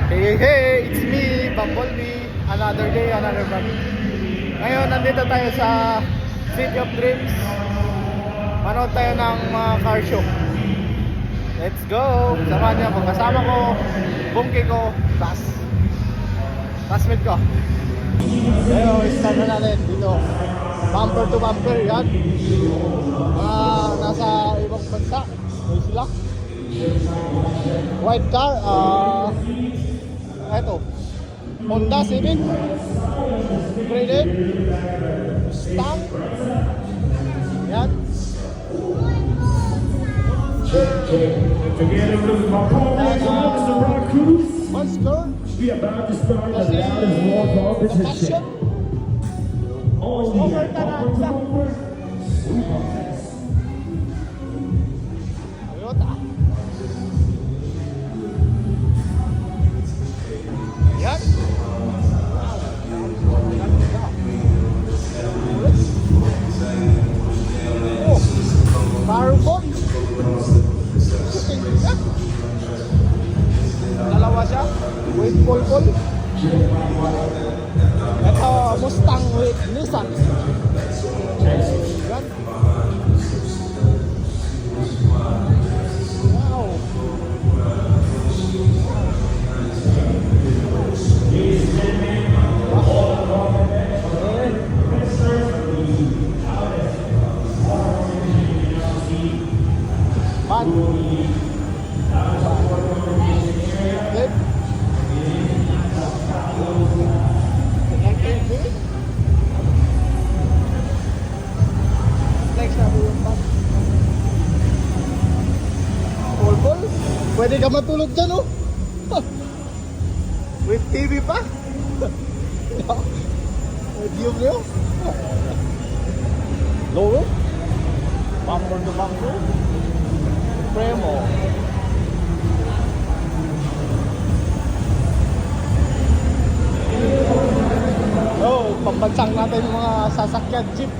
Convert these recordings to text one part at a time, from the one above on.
Hey, hey, it's me, Bumblebee. Another day, another vlog. Ngayon, nandito tayo sa City of Dreams. Manood tayo ng mga car show. Let's go! Samahan niyo ako. Kasama ko, bungki ko, classmate ko. Ngayon, start na natin dito. Bumper to bumper, yan. Nasa ibang bansa. May sila. White car, eto, Honda Civic, graded, Mustang, yan. Together with my partners, the Rock Crews, Monster, we about to start the loudest war competition. All the bumper. Toyota. Yan. Oh, Carbon. Dalawa siya with Polpol. Ito Mustang with Nissan. Yan. Wow. Pwede ka matulog dyan, oh. With TV pa. Medium nyo. Lower. Bumper to bumper. Premo. Oh, pambansang natin yung mga sasakyan, jeep.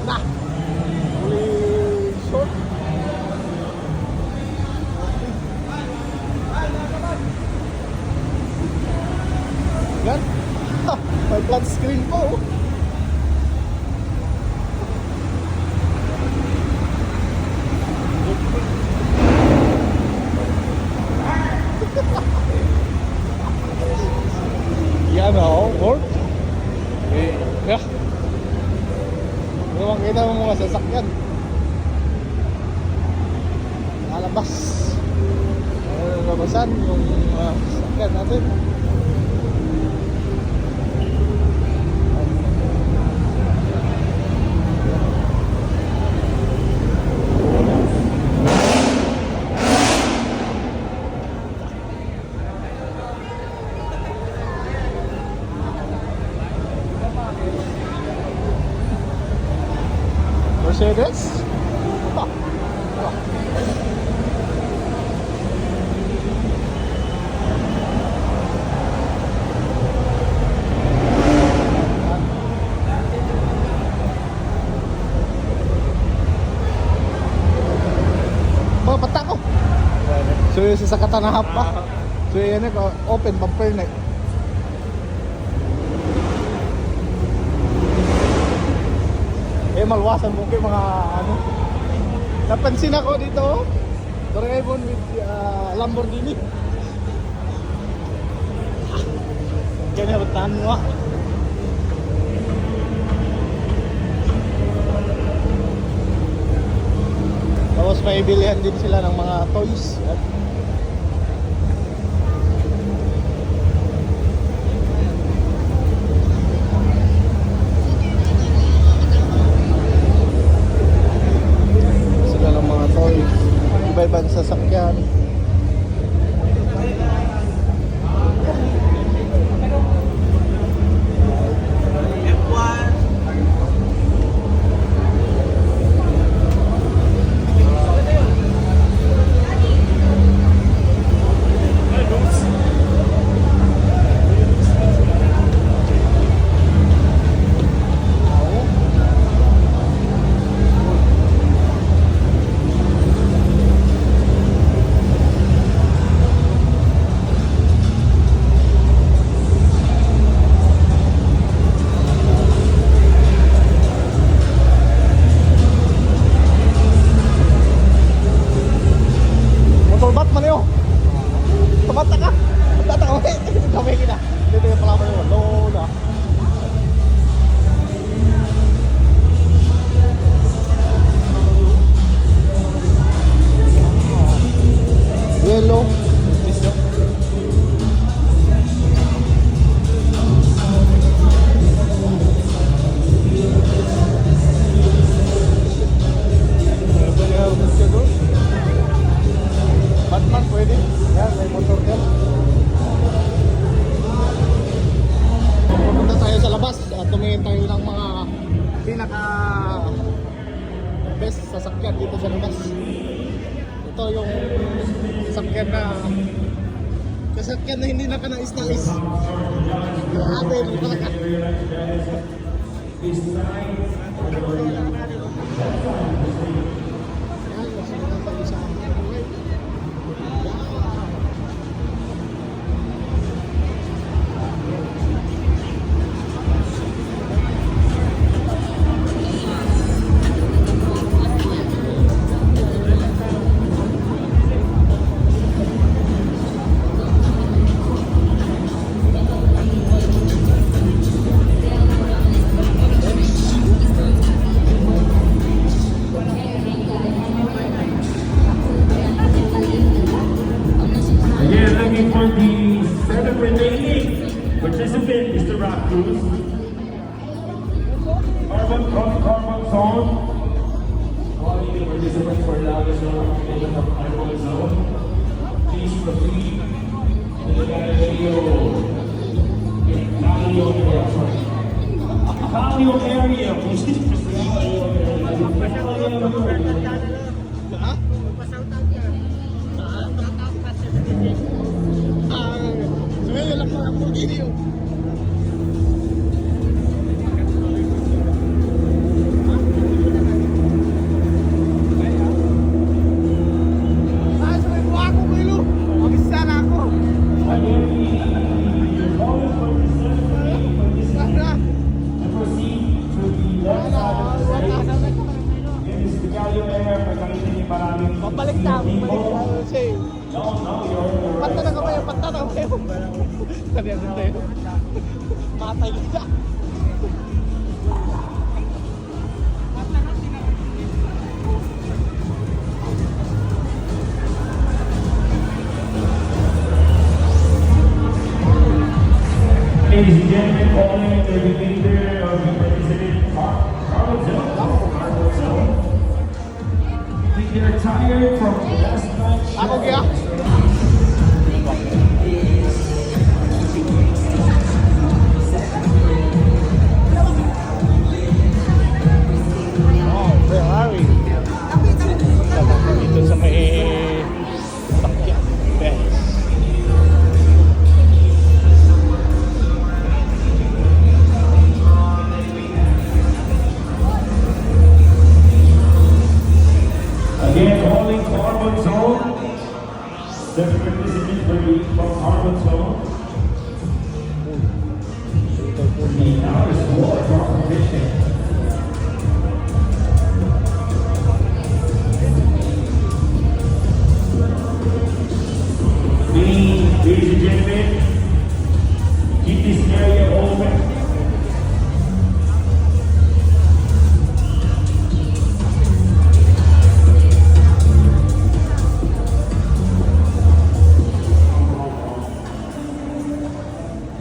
Na. Fully short. Yan. May flat screen po, oh. Yan, oh, work. Eh, yeah. Ano makita mo mga sasakyan? Nalabas. Nalabasan yung sasakyan natin. Mercedes. Oh, pata ko. So yung sasakatan na half pa. So yan open bumper na. Malwasan mo kayo mga ano. Napansin ako dito, Doraemon with Lamborghini. Ganyan batan mo. Tapos may bilihan din sila ng mga toys. Iba-ibang sasakyan. Bata ka! Bata ka! Kamay kita! Dito yung palaman mo. Lola! Yellow. Batman pwede. Yan, may motor yan. Pupunta tayo sa labas at tumingin tayo ng mga pinaka best sasakyan dito sa labas. Ito yung sasakyan na hindi na kanais-nais. Grabe, hindi talaga. Again, looking for the 7 remaining participant, Mr. Rock Cruz. Carbon zone. All the participants for Lagos Zone, carbon zone. Please proceed to the Calio area. Please proceed. Ha? So ngayon lang mga video. Ah, so may buha ko kilo. Mabisa na ako. Sana. Pabalik na ako. Say. Panta na kamay. Sabi ang tayo. Matay ka. Ladies and gentlemen, calling the remainder of the participants, Carlos Zone. They're tired from last night's Ako kaya? Oh, Ferrari. Dito sa may sakyan. Best. Again, calling Carbon Zone. The participants will be from Carbon Zone. The outer squad competition. Ladies and gentlemen, keep this area open.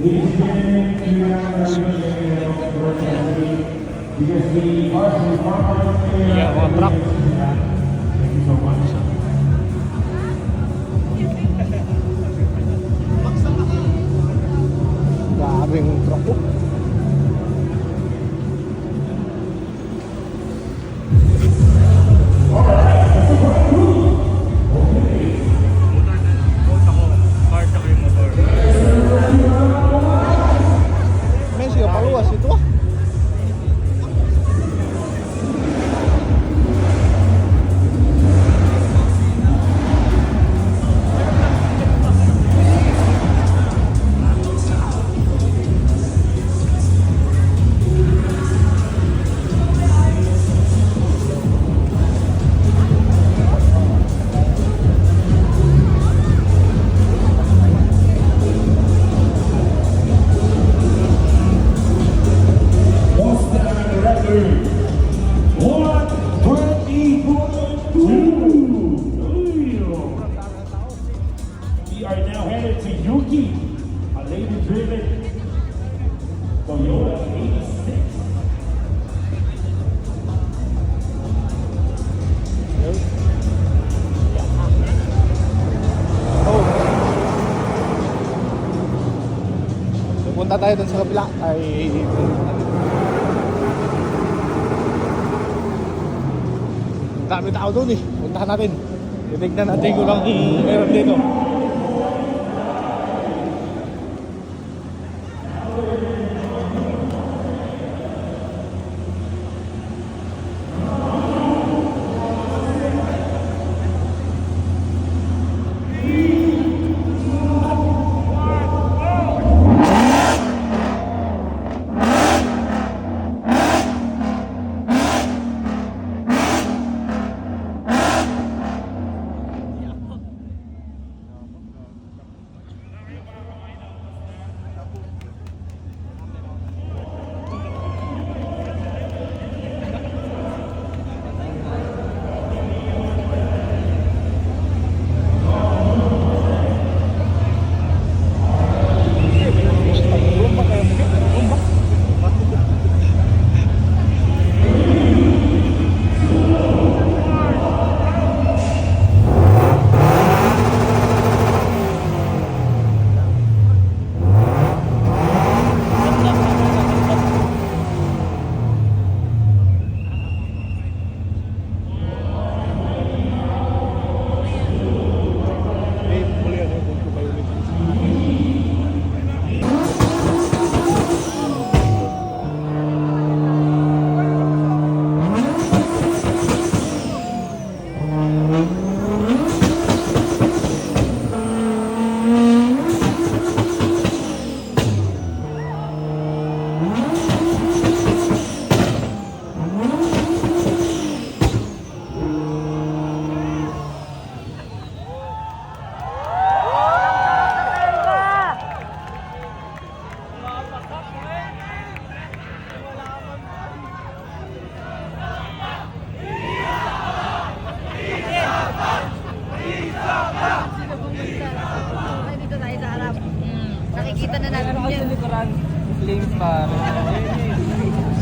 Ladies and gentlemen, you have because the partial conference area. Yeah, one truck. Thank you so much. Grabe yung truck ko. Messi, paluwas itu ah. headed to Yuki, a lady-driven Toyota 86. Oh. Pupunta tayo dun sa kabila. Ay, dami tao dun eh. Puntahan natin. Titignan natin kung lang meron dito. Dito tayo sa harap. Nakikita na natin Meron kasi yan. likuran, flames pa. Gandang ano, bilis.